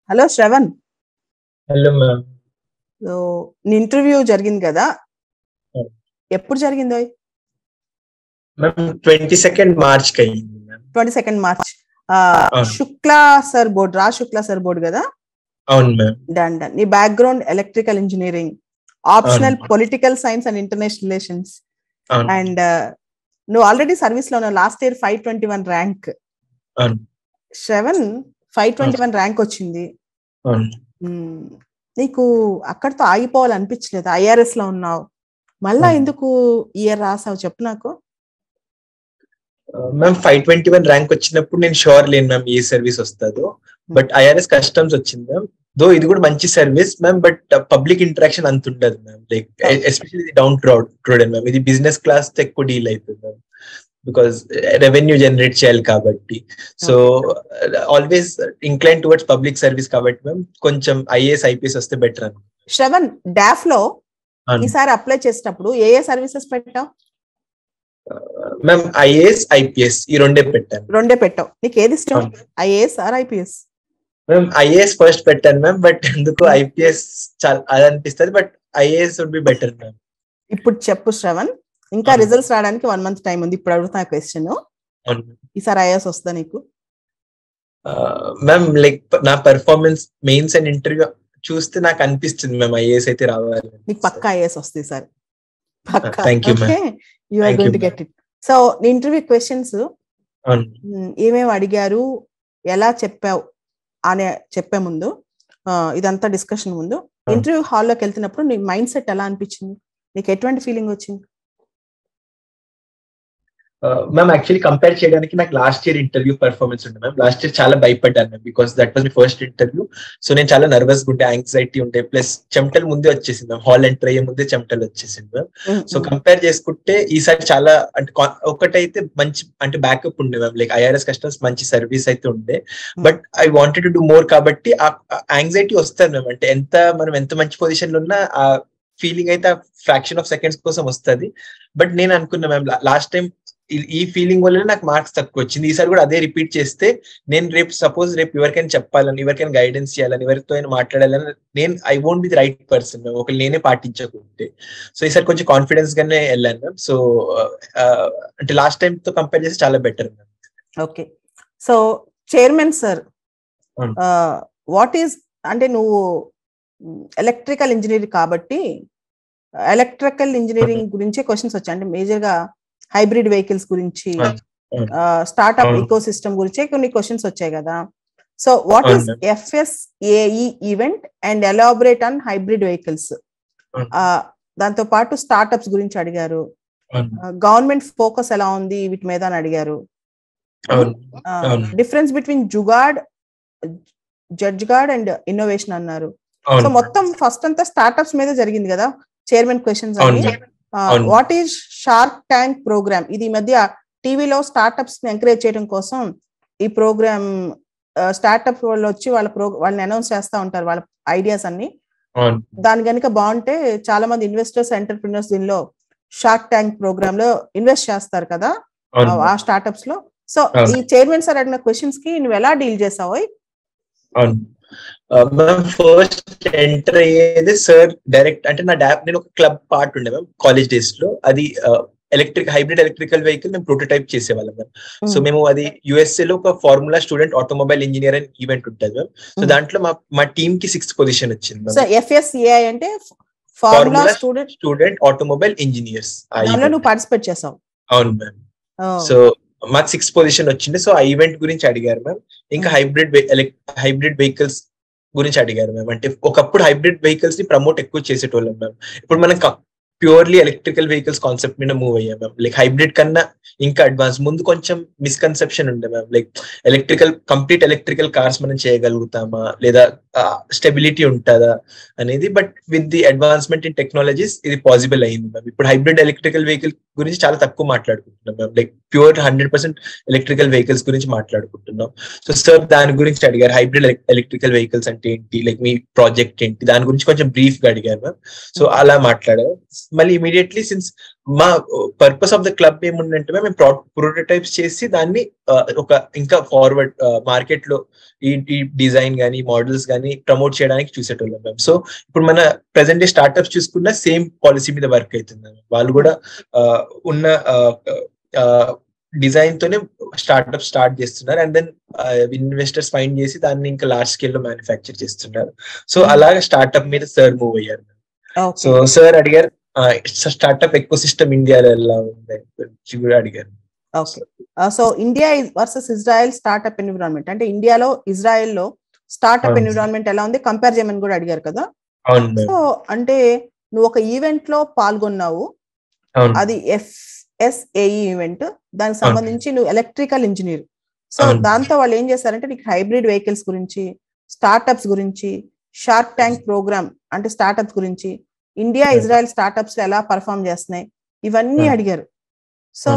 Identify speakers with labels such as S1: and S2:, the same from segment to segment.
S1: Hello Shravan.
S2: Hello ma'am.
S1: So నీ interview జరిగింది కదా, ఎప్పుడు జరిగిందో?
S2: మ్యామ్ 22nd March కి అయింది మ్యామ్.
S1: 22nd March.
S2: అవును.
S1: Shukla sir board, Shukla sir board కదా.
S2: అవును మ్యామ్.
S1: డన్. నీ బ్యాక్గ్రౌండ్ ఎలక్ట్రికల్ ఇంజనీరింగ్, ఆప్షనల్
S2: అవును.
S1: Political science and international relations.
S2: అవును.
S1: అండ్ నువ్వు ఆల్రెడీ సర్వీస్ లో ఉన్నావు. Last year 521 rank.
S2: అవును.
S1: శ్రవణ్, 521 ర్యాంక్ వచ్చింది.
S2: అవును.
S1: నీకు అక్కడితో ఆగిపోవాలనిపించలేదు? ఐఆర్ఎస్ లో ఉన్నావు, మళ్ళా
S2: అవును.
S1: ఎందుకు ఇయర్ రాసావు చెప్పు నాకు.
S2: మ్యామ్ 521 ర్యాంక్ వచ్చినప్పుడు నేను షూర్ లేను మ్యామ్ ఏ సర్వీస్ వస్తుందో. బట్ ఐఆర్ఎస్ కస్టమ్స్ వచ్చింది మ్యామ్. దో ఇది కూడా మంచి service ma'am, but public interaction అంత ఉండదు ma'am. Like especially down trodden ma'am. ఇది బిజినెస్ క్లాస్ తో ఎక్కువ డీల్ అవుతుంది మ్యామ్, బికాస్ రెవెన్యూ జనరేట్ చేయాలి కాబట్టి. So always incline towards public service కాబట్టి మ్యామ్ కొంచెం ఐఏఎస్ ఐపీఎస్ వస్తే బెటర్ అని.
S1: శ్రవణ్, డాఫ్ లో ఈసారి అప్లై చేసేటప్పుడు ఏ ఏ సర్వీసెస్ పెట్టావు?
S2: మ్యామ్ ఐఏఎస్ ఐపీఎస్ ఈ రెండే పెట్టాను.
S1: రెండే పెట్టావు. నీకు ఏది ఇష్టం, IAS or IPS?
S2: Ma'am IAS first పెట్టాను మ్యామ్, బట్ ఎందుకు ఐపీఎస్ చాలా అది అనిపిస్తుంది, but IAS would be better ma'am.
S1: ఇప్పుడు చెప్పు శ్రవణ్, ఇంకా రిజల్ట్స్ రావడానికి 1 month టైం ఉంది. ఇప్పుడు అడుగుతున్నా క్వశ్చన్, ఈసారి ఐఏఎస్ వస్తుందా నీకు?
S2: మ్యామ్ లైక్ నా పర్ఫార్మెన్స్ మెయిన్స్ అండ్ ఇంటర్వ్యూ చూస్తే నాకు అనిపిస్తుంది మ్యామ్ ఐఏఎస్ అయితే రావాలి.
S1: నీకు పక్కా ఐఏఎస్ వస్తుంది సార్, పక్కా.
S2: Thank you ma'am.
S1: You are going to get it. So నీ ఇంటర్వ్యూ క్వశ్చన్స్ ఏమేమి అడిగారు, ఎలా చెప్పావు అని చెప్పే ముందు, ఇదంతా డిస్కషన్ ముందు, ఇంటర్వ్యూ హాల్లోకి వెళ్తున్నప్పుడు నీ మైండ్ సెట్ ఎలా అనిపించింది? నీకు ఎటువంటి ఫీలింగ్ వచ్చింది?
S2: మ్యామ్ యాక్చువల్లీ కంపేర్ చేయడానికి నాకు లాస్ట్ ఇయర్ ఇంటర్వ్యూ పర్ఫార్మెన్స్ ఉంది మ్యామ్. లాస్ట్ ఇయర్ చాలా భయపడ్డాను ma'am, because that was my first interview. So నేను చాలా నర్వస్ గా ఉంటే, యాంగ్జైటీ ఉంటే, ప్లస్ చెమటలు ముందే వచ్చేసింది మ్యామ్. హాల్ ఎంటర్ అయ్యే ముందే చెమటలు వచ్చేసింది మ్యామ్. సో కంపేర్ చేసుకుంటే ఈసారి చాలా అంటే ఒకటైతే మంచి అంటే బ్యాకప్ ఉండే మ్యామ్. లైక్ ఐఆర్ఎస్ కస్టమర్స్ మంచి సర్వీస్ అయితే ఉండే, but I wanted to do more కాబట్టి ఆ యాంగ్జైటీ వస్తుంది మ్యామ్. అంటే మనం ఎంత మంచి పొజిషన్ లో ఉన్నా ఆ ఫీలింగ్ అయితే ఆ ఫ్రాక్షన్ ఆఫ్ సెకండ్స్ కోసం వస్తుంది. బట్ నేను అనుకున్నా మ్యామ్, లాస్ట్ టైం ఈ ఫీలింగ్ వల్ల నాకు మార్క్స్ తక్కువ వచ్చింది. ఈసారి కూడా అదే రిపీట్ చేస్తే నేను రేపు ఎవరికైనా చెప్పాలని, ఎవరికైనా గైడెన్స్ చేయాలని, ఎవరితో అయినా మాట్లాడాలని, నేను I won't be the right person ma'am ఒకళ్ళు నేనే పాటించకుంటే. సో ఈసారి కొంచెం కాన్ఫిడెన్స్ గానే వెళ్ళాను మ్యామ్. సో అంటే లాస్ట్ టైం తో కంపేర్ చేస్తే చాలా better ma'am.
S1: Okay. So chairman sir, what is అంటే నువ్వు ఎలక్ట్రికల్ ఇంజనీరింగ్ కాబట్టి ఎలక్ట్రికల్ ఇంజనీరింగ్ గురించే క్వశ్చన్స్ వచ్చాయి. అంటే మేజర్ గా హైబ్రిడ్ వెహికల్స్ గురించి, స్టార్ట్అప్ ఈకో సిస్టమ్ గురించి కొన్ని క్వశ్చన్స్ వచ్చాయి కదా. So what is FSAE event and elaborate on hybrid vehicles. దాంతో పాటు స్టార్ట్అప్స్ గురించి అడిగారు. గవర్నమెంట్ ఫోకస్ ఎలా ఉంది వీటి మీద అని అడిగారు. డిఫరెన్స్ బిట్వీన్ జడ్జ్గార్డ్ అండ్ ఇన్నోవేషన్ అన్నారు. సో మొత్తం ఫస్ట్ అంతా స్టార్ట్అప్స్ మీద జరిగింది కదా చైర్మన్ క్వశ్చన్స్ అని. What is shark tank program? ఇది ఈ మధ్య టీవీలో స్టార్ట్అప్స్ ని ఎంకరేజ్ చేయడం కోసం ఈ ప్రోగ్రామ్, స్టార్ట్అప్ వాళ్ళు వచ్చి వాళ్ళని అనౌన్స్ చేస్తా ఉంటారు వాళ్ళ ఐడియాస్ అన్ని. దాని కనుక బాగుంటే చాలా మంది ఇన్వెస్టర్స్, ఎంటర్ప్రినర్స్ దీనిలో షార్క్ ట్యాంక్ ప్రోగ్రామ్ లో ఇన్వెస్ట్ చేస్తారు కదా ఆ స్టార్ట్అప్స్ లో. సో ఈ చైర్మన్ సార్ అడిగిన క్వశ్చన్స్ కి నువ్వు ఎలా డీల్ చేసావు?
S2: మ్యామ్ ఫస్ట్ ఎంటర్ అయ్యేది సార్ డైరెక్ట్ అంటే నేను ఒక క్లబ్ పార్ట్ ఉండే మ్యామ్ కాలేజ్ డేస్ లో. అది హైబ్రిడ్ ఎలక్ట్రికల్ వెహికల్ మేము ప్రోటోటైప్ చేసేవాళ్ళం మ్యామ్. సో మేము అది USA లో ఒక ఫార్ములా స్టూడెంట్ ఆటోమొబైల్ ఇంజనీర్ అని ఈవెంట్ ఉంటుంది మ్యామ్. సో దాంట్లో మా టీమ్ కి 6th పొజిషన్ వచ్చింది.
S1: FSAI అంటే ఫార్ములా
S2: స్టూడెంట్ ఆటోమొబైల్ ఇంజనీర్స్.
S1: నువ్వు పార్టిసిపేట్ చేసావు?
S2: అవును మ్యామ్. సో మాకు 6th పొజిషన్ వచ్చింది. సో ఆ ఈవెంట్ గురించి అడిగారు మ్యామ్. ఇంకా హైబ్రిడ్ వెహికల్స్ గురించి అడిగారు మ్యామ్. అంటే ఒకప్పుడు హైబ్రిడ్ వెహికల్స్ ని ప్రమోట్ ఎక్కువ చేసేటోళ్ళం మ్యామ్. ఇప్పుడు మనం ప్యూర్లీ ఎలక్ట్రికల్ వెహికల్స్ కాన్సెప్ట్ మీద మూవ్ అయ్యాం మ్యామ్. లైక్ హైబ్రిడ్ కన్నా ఇంకా అడ్వాన్స్. ముందు కొంచెం మిస్కన్సెప్షన్ ఉండే ma'am. Like complete electrical cars మనం చేయగలుగుతామా, లేదా స్టెబిలిటీ ఉంటుందా అనేది. But with the advancement in technologies ఇది పాసిబుల్ అయింది మ్యామ్. ఇప్పుడు హైబ్రిడ్ ఎలక్ట్రికల్ వెహికల్ గురించి చాలా తక్కువ మాట్లాడుకుంటున్నాం ma'am. Like pure 100% electrical vehicles గురించి మాట్లాడుకుంటున్నాం. సో సార్ దాని గురించి అడిగారు, హైబ్రిడ్ ఎలక్ట్రికల్ వెహికల్స్ అంటే ఏంటి, లైక్ మీ ప్రాజెక్ట్ ఏంటి, దాని గురించి కొంచెం బ్రీఫ్ గా అడిగారు మ్యామ్. సో అలా మాట్లాడారు. మళ్ళీ ఇమీడియట్లీ సిన్స్ మా పర్పస్ ఆఫ్ ద క్లబ్ ఏముందంటే మేము ప్రోటోటైప్స్ చేసి దాన్ని ఒక ఇంకా ఫార్వర్డ్ మార్కెట్ లో ఈ డిజైన్ గానీ మోడల్స్ గానీ ప్రమోట్ చేయడానికి చూసేటోళ్ళం మేము. సో ఇప్పుడు మన ప్రెసెంట్ డే స్టార్ట్అప్స్ చూసుకున్న సేమ్ పాలసీ మీద వర్క్ అవుతుంది. వాళ్ళు కూడా ఉన్న డిజైన్ తోనే స్టార్ట్అప్ స్టార్ట్ చేస్తున్నారు అండ్ దెన్ ఇన్వెస్టర్స్ ఫైండ్ చేసి దాన్ని ఇంకా లార్జ్ స్కేల్ లో మ్యానుఫ్యాక్చర్ చేస్తున్నారు. సో అలాగే స్టార్ట్అప్ మీద సార్ మూవ్ అయ్యారు. సో సార్ అడిగారు స్టార్ట్అప్ ఎకో సిస్టమ్ ఇండియాలో ఎలా ఉంది కూడా అడిగారు.
S1: Okay, so India versus Israel startup environment అంటే ఇండియాలో ఇజ్రాయెల్ లో స్టార్ట్అప్ ఎన్విరాన్మెంట్ ఎలా ఉంది కంపేర్ చేయమని కూడా అడిగారు కదా. సో అంటే నువ్వు ఒక ఈవెంట్ లో పాల్గొన్నావు, అది FSAE ఈవెంట్, దానికి సంబంధించి నువ్వు ఎలక్ట్రికల్ ఇంజనీర్. సో దాంతో వాళ్ళు ఏం చేశారంటే నీకు హైబ్రిడ్ వెహికల్స్ గురించి, స్టార్ట్అప్స్ గురించి, షార్క్ ట్యాంక్ ప్రోగ్రామ్ అంటే స్టార్ట్అప్స్ గురించి, ఇండియా ఇజ్రాయెల్ స్టార్ట్అప్స్ ఎలా పర్ఫామ్ చేస్తున్నాయి ఇవన్నీ అడిగారు. సో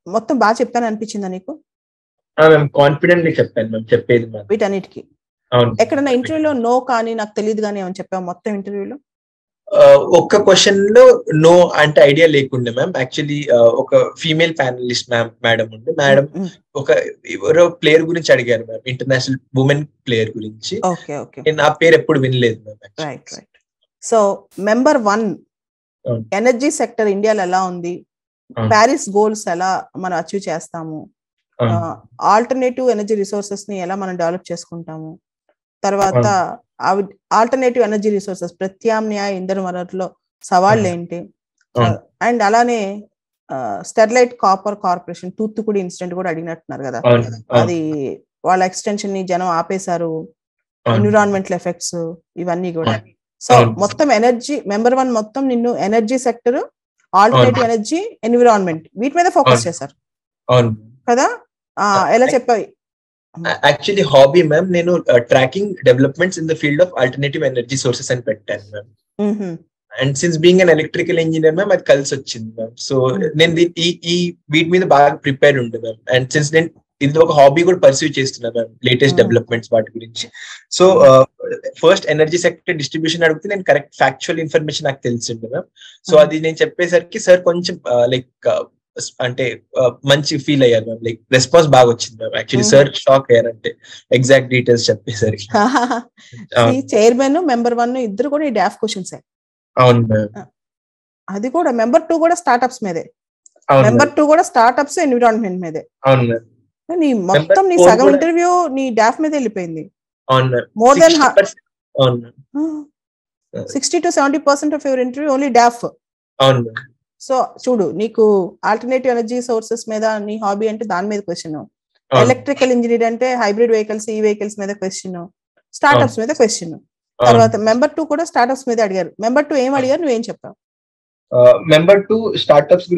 S1: మొత్తం బాగా చెప్పాను అనిపించిందా నీకు?
S2: కాన్ఫిడెంట్లీ చెప్పాను చెప్పేది
S1: వీటన్నిటికి. ఎక్కడన్నా ఇంటర్వ్యూలో నో కానీ నాకు తెలియదు కానీ ఏమని చెప్పావు మొత్తం ఇంటర్వ్యూలో?
S2: ఒక్క క్వశ్చన్ లో నో అంటే ఐడియా లేకుండే మ్యామ్. యాక్చువల్లీ ఒక ఫీమేల్ ప్యానలిస్ట్ మేడం ఉండే. మేడం ఒక ఎవరో ప్లేయర్ గురించి అడిగారు మ్యామ్, ఇంటర్నేషనల్ ఉమెన్ ప్లేయర్ గురించి. నేను ఆ పేరు ఎప్పుడు వినలేదు ma'am.
S1: Right. So member 1 energy sector ఇండియాలో ఎలా ఉంది, ప్యారిస్ గోల్స్ ఎలా మనం అచీవ్ చేస్తాము, ఆల్టర్నేటివ్ ఎనర్జీ రిసోర్సెస్ ని ఎలా మనం డెవలప్ చేసుకుంటాము, తర్వాత ఆల్టర్నేటివ్ ఎనర్జీ రిసోర్సెస్ ప్రత్యామ్నాయ ఇంధన వనరుల్లో సవాళ్ళు ఏంటి, అండ్ అలానే Sterlite copper corporation Thoothukudi incident కూడా అడిగినట్టున్నారు కదా, అది వాళ్ళ ఎక్స్టెన్షన్ ని జనం ఆపేశారు, ఎన్విరాన్మెంటల్ ఎఫెక్ట్స్ ఇవన్నీ కూడా. సో మొత్తం ఎనర్జీ మెంబర్ 1 మొత్తం నిన్ను energy sector, alternative energy, environment వీటి మీద ఫోకస్ చేశారు కదా. ఎలా చెప్పావి?
S2: యాక్చువల్లీ హాబీ మ్యామ్, నేను tracking developments in the field of alternative energy sources అని పెట్టాను ma'am. And since being an electrical engineer ma'am అది కలిసి వచ్చింది మ్యామ్. సో నేను ఈ వీటి మీద బాగా ప్రిపేర్ ఉండే మ్యామ్. అండ్ సిన్స్ నేను ఇది ఒక హాబీ కూడా పర్సూ చేస్తున్నా మ్యామ్, లేటెస్ట్ డెవలప్మెంట్స్ వాటి గురించి. So first energy sector distribution అడిగితే నేను కరెక్ట్ ఫ్యాక్చువల్ ఇన్ఫర్మేషన్ నాకు తెలిసింది మ్యామ్. సో అది నేను చెప్పేసరికి సార్ కొంచెం లైక్ అంటే మంచి ఫీల్ అయ్యారు మ్యామ్, లైక్ రెస్పాన్స్ బాగా వచ్చింది మ్యామ్. యాక్చువల్లీ సార్ షాక్ అయ్యారంటే ఎగ్జాక్ట్ డీటెయిల్స్ చెప్పేసరికి.
S1: చైర్మన్ మెంబర్ 1 ఇద్దరు కూడా ఈ డాఫ్ క్వశ్చన్స్.
S2: అవును మ్యామ్.
S1: అది కూడా మెంబర్ 2 కూడా స్టార్ట్అప్స్ మీదే, మెంబర్ 2 కూడా స్టార్ట్అప్స్ ఎన్విరాన్మెంట్ మీదే.
S2: అవును మ్యామ్.
S1: నీ మొత్తం నీ సగం ఇంటర్వ్యూ నీ డాఫ్ మీద వెళ్ళిపోయింది.
S2: More than
S1: 60 to 70% of your interview only DOF. So చూడు, నీకు ఆల్టర్నేటివ్ ఎనర్జీ సోర్సెస్ మీద నీ హాబీ అంటే దాని మీద క్వశ్చన్, ఎలక్ట్రికల్ ఇంజనీర్ అంటే హైబ్రిడ్ వెహికల్స్, ఈ వెహికల్స్ మీద క్వశ్చన్, స్టార్ట్అప్స్ మీద క్వశ్చన్. తర్వాత మెంబర్ 2 కూడా స్టార్ట్అప్స్ మీద అడిగారు. మెంబర్ 2 ఏం అడిగారు, నువ్వేం చెప్పావు?
S2: మెంబర్ 2 స్టార్ట్అప్స్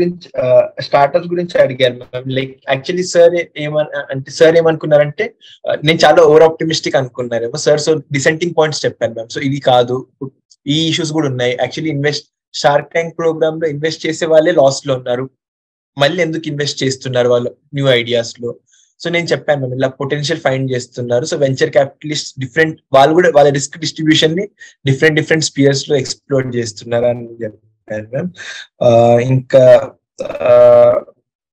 S2: గురించి అడిగారు మ్యామ్. లైక్ యాక్చువల్లీ సార్ ఏమనుకున్నారంటే నేను చాలా ఓవర్ ఆప్టిమిస్టిక్ అనుకున్నారేమో సార్. సో డిసెంటింగ్ పాయింట్స్ చెప్పాను మ్యామ్. సో ఇది కాదు, ఈ ఇష్యూస్ కూడా ఉన్నాయి. యాక్చువల్లీ షార్క్ ట్యాంక్ ప్రోగ్రామ్ లో ఇన్వెస్ట్ చేసే వాళ్ళే లాస్ లో ఉన్నారు, మళ్ళీ ఎందుకు ఇన్వెస్ట్ చేస్తున్నారు వాళ్ళు న్యూ ఐడియాస్ లో. సో నేను చెప్పాను మ్యామ్, ఇలా పొటెన్షియల్ ఫైండ్ చేస్తున్నారు. సో వెంచర్ క్యాపిటలిస్ట్ డిఫరెంట్ వాళ్ళు కూడా వాళ్ళ రిస్క్ డిస్ట్రిబ్యూషన్ ని డిఫరెంట్ స్పియర్స్ లో ఎక్స్ప్లోర్ చేస్తున్నారు అని చెప్పాను మ్యామ్. ఇంకా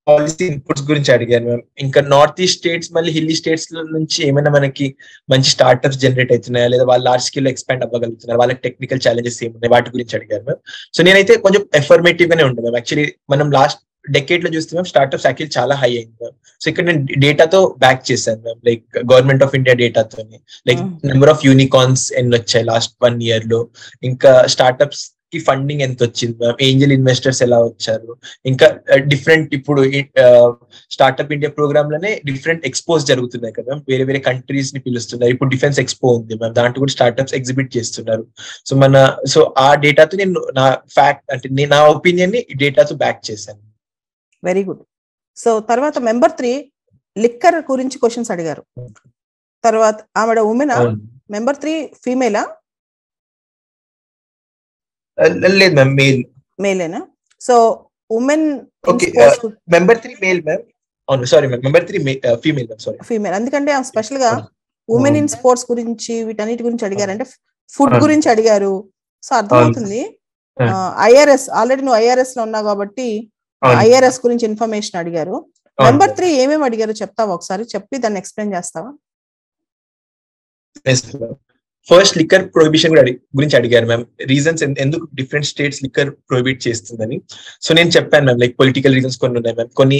S2: పాలసీ ఇన్పుట్స్ గురించి అడిగాను మ్యామ్. ఇంకా నార్త్ ఈస్ట్ స్టేట్స్ మళ్ళీ హిల్లీ స్టేట్స్ నుంచి ఏమైనా మనకి మంచి స్టార్ట్అప్స్ జనరేట్ అవుతున్నాయా, లేదా వాళ్ళు లార్జ్ స్కేల్ ఎక్స్పాండ్ అవ్వగలుగుతున్నారు, వాళ్ళకి టెక్నికల్ ఛాలెంజెస్ ఏమున్నాయి వాటి గురించి అడిగారు మ్యామ్. సో నేనైతే కొంచెం ఎఫర్మేటివ్ గానే ఉంటాను మ్యామ్. యాక్చువల్లీ మనం లాస్ట్ డెకేడ్ లో చూస్తే మ్యామ్ స్టార్ట్అప్స్ యాక్చువల్లీ చాలా హై అయింది మ్యామ్. సో ఇక్కడ నేను డేటాతో బ్యాక్ చేశాను ma'am, like government of India డేటాతో, లైక్ నెంబర్ ఆఫ్ యూనికార్న్స్ ఎన్ని వచ్చాయి లాస్ట్ 1 year లో, ఇంకా స్టార్ట్అప్స్ కి ఫండింగ్ ఎంత వచ్చింది మ్యామ్, ఏంజల్ ఇన్వెస్టర్స్ ఎలా వచ్చారు, ఇంకా డిఫరెంట్ ఇప్పుడు స్టార్ట్అప్ ఇండియా ప్రోగ్రామ్ లోనే డిఫరెంట్ ఎక్స్పోజ్ జరుగుతున్నాయి కదా, వేరే కంట్రీస్ ని పిలుస్తున్నారు. ఇప్పుడు డిఫెన్స్ ఎక్స్పో ఉంది మ్యామ్, దాంట్లో కూడా స్టార్ట్అప్స్ ఎగ్జిబిట్ చేస్తున్నారు. సో ఆ డేటాతో నేను నా ఫ్యాక్ట్ అంటే నేను నా ఒపీనియన్ ని డేటాతో బ్యాక్ చేశాను.
S1: Very good. సో తర్వాత మెంబర్ 3 లిక్కర్ గురించి క్వశ్చన్స్ అడిగారు. తర్వాత ఆవిడ ఉమెనా? మెంబర్ 3 ఫీమేలా?
S2: లేదు మ్యామ్,
S1: మేలేనా? So women
S2: member 3 male ma'am. అవును, sorry ma'am, member 3 female ma'am, sorry
S1: female. ఎందుకంటే స్పెషల్ గా ఉమెన్ ఇన్ స్పోర్ట్స్ గురించి వీటన్నిటి గురించి అడిగారు, అంటే ఫుడ్ గురించి అడిగారు. సో అర్థమవుతుంది ఐఆర్ఎస్ ఆల్రెడీ నువ్వు ఐఆర్ఎస్ లో ఉన్నావు కాబట్టి ఐఆర్ఎస్ గురించి ఇన్ఫర్మేషన్ అడిగారు. నెంబర్ 3 ఏమేమి అడిగారు చెప్తావా ఒకసారి, చెప్పి దాన్ని ఎక్స్ప్లెయిన్ చేస్తావా?
S2: ఫస్ట్ లిక్కర్ ప్రొహిబిషన్ గురించి అడిగారు మ్యామ్. రీజన్స్ ఎందుకు డిఫరెంట్ స్టేట్స్ లిక్కర్ ప్రొహిబిట్ చేస్తుందని. సో నేను చెప్పాను మ్యామ్, లైక్ పొలిటికల్ రీజన్స్ కొన్ని ఉన్నాయి మ్యామ్, కొన్ని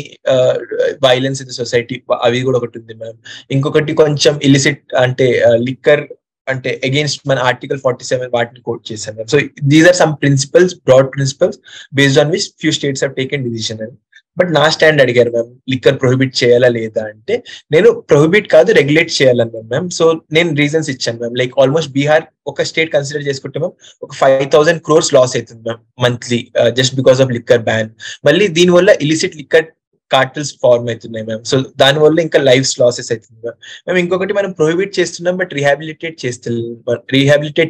S2: వైలెన్స్ ఇన్ సొసైటీ అవి కూడా ఒకటి ఉంది మ్యామ్. ఇంకొకటి కొంచెం ఇలిసిట్ అంటే లిక్కర్ అంటే అగేన్స్ట్ మన ఆర్టికల్ 47 వాటిని కోట్ చేశాను ma'am. So these are some principles, broad principles based on which few states have taken decision అని. బట్ నా స్టాండ్ అడిగారు మ్యామ్, లిక్కర్ ప్రొహిబిట్ చేయాలా లేదా అంటే నేను ప్రొహిబిట్ కాదు రెగ్యులేట్ చేయాలన్నాను మ్యామ్. సో నేను రీజన్స్ ఇచ్చాను మ్యామ్, లైక్ ఆల్మోస్ట్ బీహార్ ఒక స్టేట్ కన్సిడర్ చేసుకుంటే మ్యామ్ ఒక 5,000 crores లాస్ అవుతుంది ma'am monthly, just because of liquor ban. మళ్ళీ దీనివల్ల ఇలిసిట్ లిక్కర్ కార్టల్స్ ఫార్మ్ అవుతున్నాయి మ్యామ్. సో దానివల్ల ఇంకా లైఫ్స్ లాసెస్ అవుతుంది మ్యామ్. మేము ఇంకొకటి మనం ప్రొహిబిట్ చేస్తున్నాం బట్ రీహాబిలిటేట్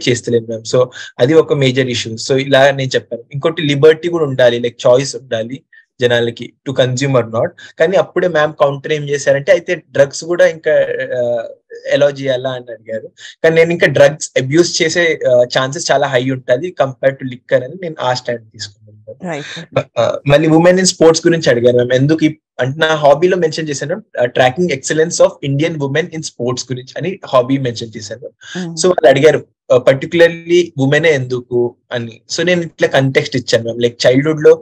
S2: చేస్తలేము మ్యామ్. సో అది ఒక మేజర్ ఇష్యూ. సో ఇలా నేను చెప్పాను. ఇంకోటి లిబర్టీ కూడా ఉండాలి, లైక్ చాయిస్ ఉండాలి జనాలకి టు కన్జ్యూమర్ నాట్. కానీ అప్పుడే మ్యామ్ కౌంటర్ ఏం చేశారంటే అయితే డ్రగ్స్ కూడా ఇంకా అలౌ చేయాలా అని అడిగారు. కానీ నేను ఇంకా డ్రగ్స్ అబ్యూస్ చేసే ఛాన్సెస్ చాలా హై ఉంటుంది కంపేర్ టు లిక్కర్ అని నేను ఆ స్టాండ్ తీసుకున్నాను. మళ్ళీ ఉమెన్ ఇన్ స్పోర్ట్స్ గురించి అడిగారు మ్యామ్. ఎందుకు అంటే నా హాబీలో మెన్షన్ చేశాను tracking excellence of Indian women in sports గురించి అని హాబీ మెన్షన్ చేశాను. సో వాళ్ళు అడిగారు పర్టికులర్లీ ఉమెనే ఎందుకు అని. సో నేను ఇట్లా కంటెక్స్ట్ ఇచ్చాను మ్యామ్, లైక్ చైల్డ్హుడ్ లో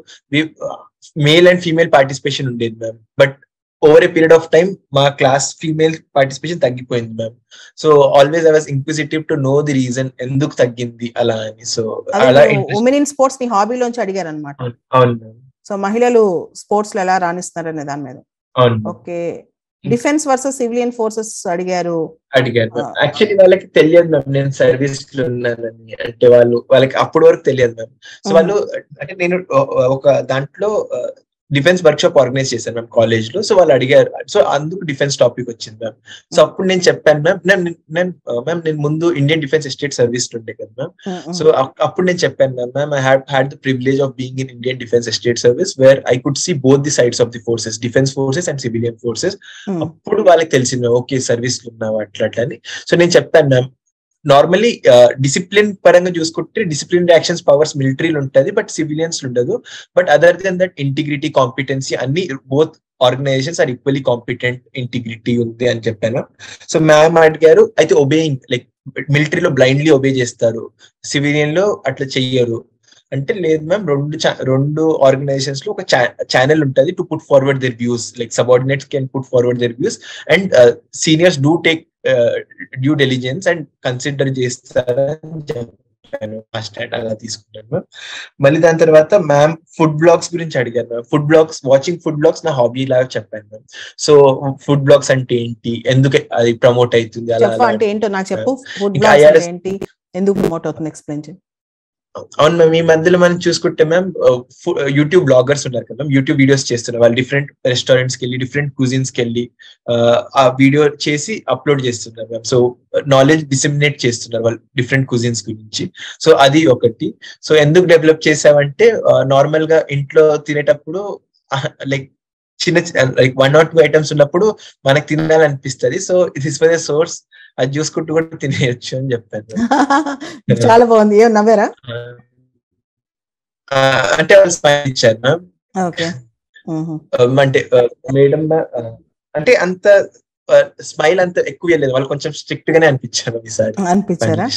S2: మేల్ అండ్ ఫీమేల్ పార్టిసిపేషన్ ఉండేది ma'am, but over a period of time మా క్లాస్ ఫీమేల్ పార్టిసిపేషన్ తగ్గిపోయింది ma'am. So always I was inquisitive to know the reason ఎందుకు తగ్గింది అలా అని. సో అలా
S1: ఉమెన్ ఇన్ స్పోర్ట్స్ నీ హాబీలోంచి అడిగారు అనమాట.
S2: అవును మ్యామ్.
S1: సో మహిళలు స్పోర్ట్స్ లో ఎలా రాణిస్తున్నారు అనే దాని మీద. Okay, defence versus civilian forces అడిగారు.
S2: యాక్చువల్లీ వాళ్ళకి తెలియదు మ్యామ్ నేను సర్వీస్ లో ఉన్నానని. అంటే వాళ్ళకి అప్పటి వరకు తెలియదు మ్యామ్. సో వాళ్ళు అంటే నేను ఒక దాంట్లో డిఫెన్స్ వర్క్ షాప్ ఆర్గనైజ్ చేశాను మ్యామ్ కాలేజ్ లో. సో వాళ్ళు అడిగారు, సో అందుకు డిఫెన్స్ టాపిక్ వచ్చింది మ్యామ్. సో అప్పుడు నేను చెప్పాను మ్యామ్ నేను ముందు ఇండియన్ డిఫెన్స్ ఎస్టేట్ సర్వీస్ ఉండే కదా మ్యామ్. సో అప్పుడు నేను చెప్పాను ma'am I had the privilege of being in Indian defence estate service where I could see both the sides of the forces, defence forces and civilian forces. అప్పుడు వాళ్ళకి తెలిసింది ma'am okay service లో ఉన్నావు అట్లా అని. సో నేను చెప్పాను ma'am normally discipline పరంగా చూసుకుంటే డిసిప్లిన్ యాక్షన్స్ పవర్స్ మిలిటరీలో ఉంటుంది బట్ సివిలియన్స్ ఉండదు. But other than that integrity, competency అన్ని both organizations are equally competent, integrity ఉంది అని చెప్పాను. సో మ్యామ్ అడిగారు అయితే ఒబేయింగ్ లైక్ మిలిటరీలో బ్లైండ్లీ ఒబే చేస్తారు, సివిలియన్ లో అట్లా చెయ్యరు అంటే లేదు మ్యామ్. రెండు ఆర్గనైజేషన్స్ లో ఒక ఛానల్ ఉంటుంది to put forward there views, like subordinates can put forward there views and seniors do take due diligence and consider చేస్తారని చెప్పాను. ఫస్ట్ అలా తీసుకుంటాను మ్యామ్. మళ్ళీ దాని తర్వాత మ్యామ్ ఫుడ్ బ్లాగ్స్ గురించి అడిగారు ma'am. Food blogs, watching food blogs నా హాబీ లాగా చెప్పాను మ్యామ్. సో ఫుడ్ బ్లాగ్స్ అంటే ఏంటి, ఎందుకు అది ప్రమోట్ అవుతుంది అలా
S1: అంటే ఏంటో నాకు చెప్పు. ఫుడ్ బ్లాగ్స్ అంటే ఏంటి, ఎందుకు ప్రమోట్ అవుతుంది ఎక్స్ప్లెయిన్ చేయండి.
S2: అవును మ్యామ్. ఈ మధ్యలో మనం చూసుకుంటే మ్యామ్ యూట్యూబ్ బ్లాగర్స్ ఉన్నారు కదా మ్యామ్, యూట్యూబ్ వీడియోస్ చేస్తున్నారు. వాళ్ళు డిఫరెంట్ రెస్టారెంట్స్కి వెళ్ళి డిఫరెంట్ కుజిన్స్ కి వెళ్ళి ఆ వీడియో చేసి అప్లోడ్ చేస్తున్నారు మ్యామ్. సో నాలెడ్జ్ డిసెమినేట్ చేస్తున్నారు వాళ్ళు డిఫరెంట్ కుజిన్స్ గురించి. సో అది ఒకటి. సో ఎందుకు డెవలప్ చేసామంటే నార్మల్ గా ఇంట్లో తినేటప్పుడు లైక్ చిన్న లైక్ 1 or 2 ఐటమ్స్ ఉన్నప్పుడు మనకు తినాలనిపిస్తుంది. So this was a source, అది చూసుకుంటూ కూడా తినేయచ్చు అని చెప్పాను.
S1: చాలా బాగుంది. ఏం నవ్వారా?
S2: అంటే వాళ్ళు స్మైల్ ఇచ్చారు మ్యామ్. అంటే మేడం అంటే అంత స్మైల్ అంత ఎక్కువ లేదు, వాళ్ళు కొంచెం స్ట్రిక్ట్ గానే అనిపించారు ఈసారి.
S1: అనిపించారా?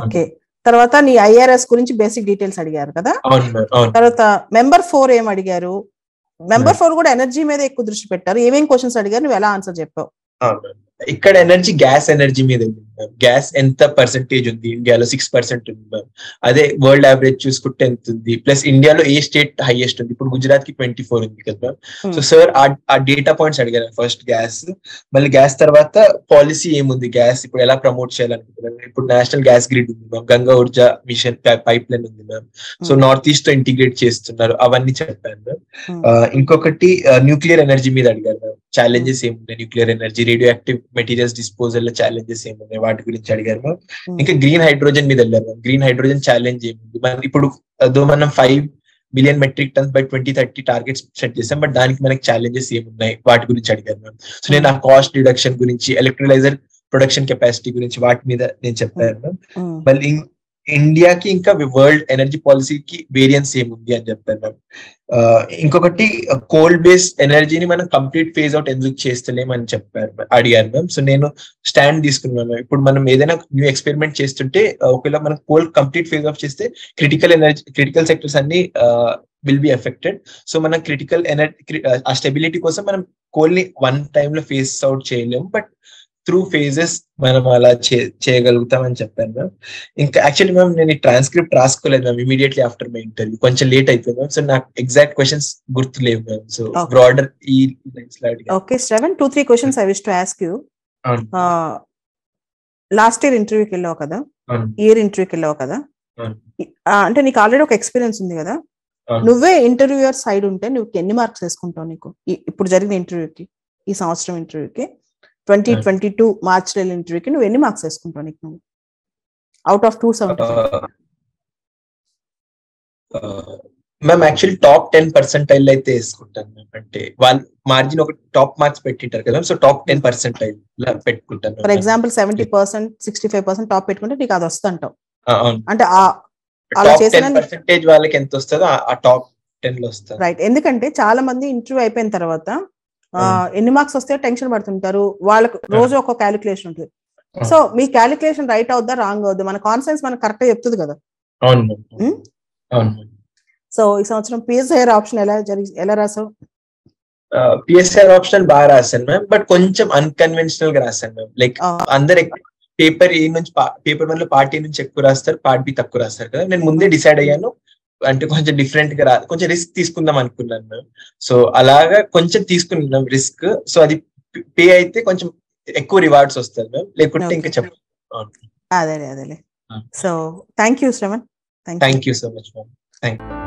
S1: ఓకే. తర్వాత నీ ఐఆర్ఎస్ గురించి బేసిక్ డీటెయిల్స్ అడిగారు కదా.
S2: అవును మ్యామ్.
S1: తర్వాత మెంబర్ 4 ఏం అడిగారు? మెంబర్ 4 కూడా ఎనర్జీ మీద ఎక్కువ దృష్టి పెట్టారు. ఏమేం క్వశ్చన్స్ అడిగారు, నువ్వు ఎలా ఆన్సర్ చెప్పావు?
S2: ఇక్కడ ఎనర్జీ గ్యాస్ ఎనర్జీ మీద ఉంది మ్యామ్. గ్యాస్ ఎంత పర్సెంటేజ్ ఉంది ఇండియాలో? 6% ఉంది మ్యామ్. అదే వరల్డ్ యావరేజ్ చూసుకుంటే ఎంత ఉంది? ప్లస్ ఇండియాలో ఏ స్టేట్ హైయెస్ట్ ఉంది? ఇప్పుడు గుజరాత్ కి 24 ఉంది కదా మ్యామ్. సో సార్ ఆ డేటా పాయింట్స్ అడిగారు. ఫస్ట్ గ్యాస్, మళ్ళీ గ్యాస్ తర్వాత పాలసీ ఏముంది, గ్యాస్ ఇప్పుడు ఎలా ప్రమోట్ చేయాలనుకుంటున్నారు? ఇప్పుడు నేషనల్ గ్యాస్ గ్రిడ్ ఉంది ma'am, Ganga Urja mission pipeline ఉంది మ్యామ్. సో నార్త్ ఈస్ట్ తో ఇంటిగ్రేట్ చేస్తున్నారు, అవన్నీ చెప్పాను మ్యామ్. ఇంకొకటి న్యూక్లియర్ ఎనర్జీ మీద అడిగారు మ్యామ్. ఛాలెంజెస్ ఏమున్నాయి nuclear energy, radioactive materials disposal లో ఛాలెంజెస్ ఏమున్నాయి వాటి గురించి అడిగారు మ్యామ్. ఇంకా గ్రీన్ హైడ్రోజన్ మీద వెళ్ళారు మ్యామ్. గ్రీన్ హైడ్రోజన్ ఛాలెంజ్ ఏముంది? ఇప్పుడు మనం 5 billion metric tons by 2030 targets set చేసాం, బట్ దానికి మనకి ఛాలెంజెస్ ఏమున్నాయి వాటి గురించి అడిగారు మ్యామ్. సో నేను ఆ కాస్ట్ రిడక్షన్ గురించి, ఎలక్ట్రోలైజర్ ప్రొడక్షన్ కెపాసిటీ గురించి వాటి మీద నేను చెప్పాను మ్యామ్. మళ్ళీ ఇండియాకి ఇంకా వరల్డ్ ఎనర్జీ పాలసీకి వేరియన్స్ ఏముంది అని చెప్పారు మ్యామ్. ఇంకొకటి కోల్ బేస్డ్ ఎనర్జీని మనం కంప్లీట్ ఫేజ్ అవుట్ ఎందుకు చేస్తలేమని అడిగారు మ్యామ్. సో నేను స్టాండ్ తీసుకున్నాను. ఇప్పుడు మనం ఏదైనా న్యూ ఎక్స్పెరిమెంట్ చేస్తుంటే ఒకవేళ మనం కోల్ కంప్లీట్ ఫేజ్ ఆఫ్ చేస్తే క్రిటికల్ సెక్టర్స్ అన్ని విల్ బి ఎఫెక్టెడ్. సో మనం క్రిటికల్ ఎనర్జీ ఆ స్టెబిలిటీ కోసం మనం కోల్ ని వన్ టైమ్ లో ఫేస్ అవుట్ చేయలేము, బట్ త్రూ ఫేజెస్ మనం అలా చేయగలుగుతామని చెప్పాను మ్యామ్. ఇంకా యాక్చువల్లీ మ్యామ్ నేను ఈ ట్రాన్స్క్రిప్ట్ రాసుకోలేదు ma'am immediately after my interview, కొంచెం లేట్ అయిపోయింది మ్యామ్. సో నాకు ఎగ్జాక్ట్ క్వశ్చన్స్ గుర్తులేవు మ్యామ్. సో బ్రాడర్ ఈ
S1: okay Shravan, 2-3 questions I wish to ask you. Last year ఇంటర్వ్యూకి వెళ్ళావు కదా, ఇయర్ ఇంటర్వ్యూకి వెళ్ళావు కదా, అంటే నీకు ఆల్రెడీ ఒక ఎక్స్పీరియన్స్ ఉంది కదా, నువ్వే ఇంటర్వ్యూయర్ సైడ్ ఉంటే నువ్వు ఎన్ని మార్క్స్ వేసుకుంటావు? నీకు ఇప్పుడు జరిగిన ఇంటర్వ్యూకి, ఈ సంవత్సరం ఇంటర్వ్యూకి, 2022 మార్చ్ ఇంటర్వ్యూకి నువ్వు ఎన్ని మార్క్స్ వేసుకుంటావు నీకు నువ్వు out of 275?
S2: Ma'am actually top 10% అయితే వేసుకుంటాను మ్యామ్. అంటే వాళ్ళు మార్జిన్ ఒక టాప్ మార్క్స్ పెట్టింటారు కదా, సో టాప్ 10% పెట్టుకుంటాను.
S1: ఫర్ ఎగ్జాంపుల్ 70%, 65% టాప్ పెట్టుకుంటే నీకు అది వస్తుంటావు. అంటే
S2: టాప్ 10% వాళ్ళకి ఎంత వస్తుందో ఆ టాప్ 10 లో వస్తుంది.
S1: రైట్. ఎందుకంటే చాలా మంది ఇంటర్వ్యూ అయిపోయిన తర్వాత ఎన్ని మార్క్స్ వస్తే టెన్షన్ పడుతుంటారు. వాళ్ళకు రోజు ఒక క్యాలిక్యులేషన్ ఉంటుంది. సో మీ క్యాలిక్యులేషన్ రైట్ అవుద్దా రాంగ్ అవుద్దా, మన కాన్ఫిడెన్స్ మనకు కరెక్ట్ చెప్తుంది కదా. సో ఈ సంవత్సరం పిఎస్ఐఆర్ ఆప్షన్ ఎలా రాసావు?
S2: పిఎస్ఐఆర్ ఆప్షన్ బాగా రాశాను మ్యామ్, బట్ కొంచెం అన్కన్వెన్షనల్ గా రాశాను మ్యామ్. లైక్ అందరు పేపర్ ఏ నుంచి పేపర్ 1 లో పార్ట్ ఏ నుంచి ఎక్కువ రాస్తారు, పార్ట్ బి తక్కువ రాస్తారు కదా. నేను ముందే డిసైడ్ అయ్యాను అంటే కొంచెం డిఫరెంట్ గా కొంచెం రిస్క్ తీసుకుందాం అనుకున్నాను మ్యామ్. సో అలాగా కొంచెం తీసుకున్నాం రిస్క్. సో అది పే అయితే కొంచెం ఎక్కువ రివార్డ్స్ వస్తారు మ్యామ్, లేకుంటే ఇంకా చెప్పాలి.
S1: అదేలే. So thank you Shravan.
S2: Thank you so much ma'am. Thank you.